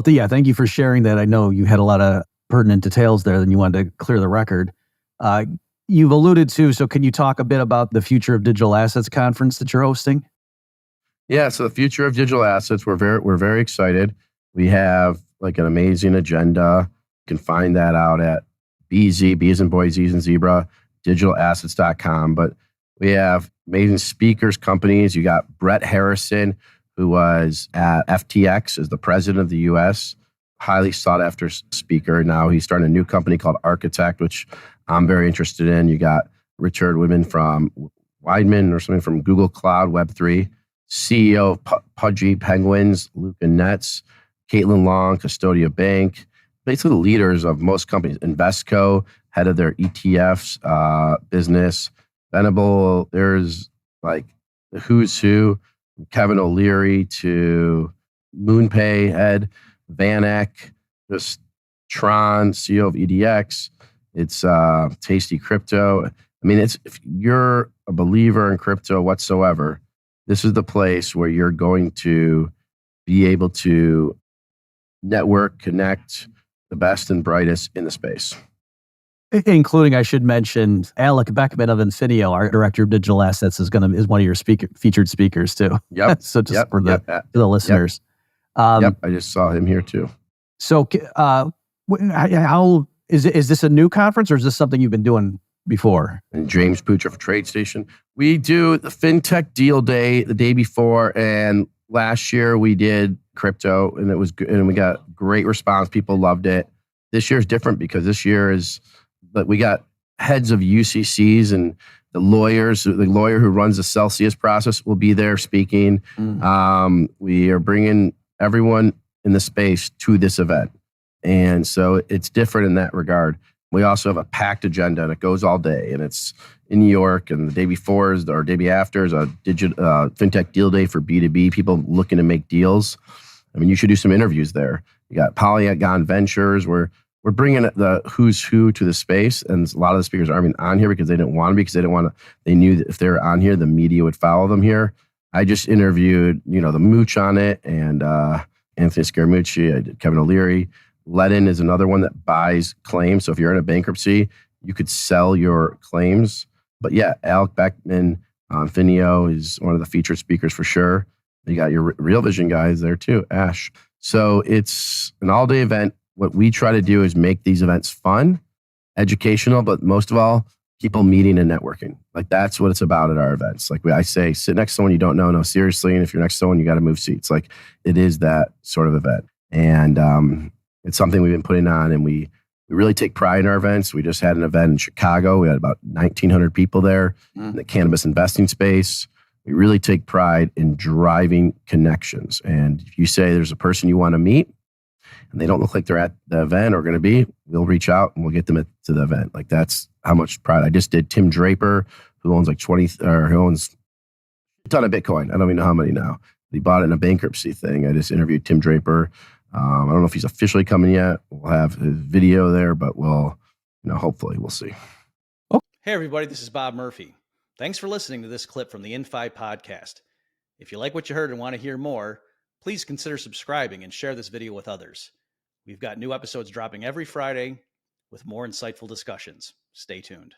Yeah, thank you for sharing that. I know you had a lot of pertinent details there, and you wanted to clear the record. Uh, you've alluded to, so can you talk a bit about the Future of Digital Assets conference that you're hosting? Yeah, so the future of digital assets, we're very excited. We have like an amazing agenda. You can find that out at B as in boy, Z as in zebra, digitalassets.com. But we have amazing speakers, companies. You got Brett Harrison, who was at FTX as the president of the US, highly sought after speaker. Now he's starting a new company called Architect, which I'm very interested in. You got Richard Widman from Weidman or something from Google Cloud Web3, CEO of Pudgy Penguins, Luca Nets, Caitlin Long, Custodia Bank, basically the leaders of most companies. Invesco, head of their ETFs business. Venable, there's like the who's who, from Kevin O'Leary to MoonPay head, Vanek, just Tron, CEO of EDX. It's Tasty Crypto. I mean, it's if you're a believer in crypto whatsoever, this is the place where you're going to be able to network, connect the best and brightest in the space. Including, I should mention, Alec Beckman of Infineo, our director of digital assets, is one of your featured speakers too. Yep. So just Yep. for Yep. the listeners. Yep. I just saw him here too. So, how is this a new conference, or is this something you've been doing before? And James Pucher for Trade Station. We do the FinTech Deal Day the day before, and last year we did crypto, and it was good, and we got great response. People loved it. This year is different because this year is that we got heads of UCCs and the lawyer who runs the Celsius process will be there speaking. We are bringing everyone in the space to this event. And so it's different in that regard. We also have a packed agenda, and it goes all day, and it's in New York, and the day before or day after is a FinTech Deal Day for B2B, people looking to make deals. I mean, you should do some interviews there. You got Polygon Ventures. We're bringing the who's who to the space, and a lot of the speakers aren't even on here because they didn't want to be, because they didn't want to. They knew that if they were on here, the media would follow them here. I just interviewed, the Mooch on it, and Anthony Scaramucci. I did Kevin O'Leary. Ledin is another one that buys claims. So if you're in a bankruptcy, you could sell your claims. But yeah, Alec Beckman, Infineo is one of the featured speakers for sure. You got your Real Vision guys there too, Ash. So it's an all-day event. What we try to do is make these events fun, educational, but most of all, people meeting and networking. Like that's what it's about at our events. Like I say, sit next to someone you don't know. No, seriously. And if you're next to someone, you got to move seats. Like it is that sort of event. And it's something we've been putting on, and we really take pride in our events. We just had an event in Chicago. We had about 1,900 people there in the cannabis investing space. We really take pride in driving connections. And if you say there's a person you want to meet and they don't look like they're at the event or going to be, we'll reach out and we'll get them to the event. Like that's how much pride. I just did Tim Draper, who owns who owns a ton of Bitcoin. I don't even know how many now. He bought it in a bankruptcy thing. I just interviewed Tim Draper. I don't know if he's officially coming yet. We'll have his video there, but hopefully we'll see. Hey everybody, this is Bob Murphy. Thanks for listening to this clip from the Infi podcast. If you like what you heard and want to hear more, please consider subscribing and share this video with others. We've got new episodes dropping every Friday with more insightful discussions. Stay tuned.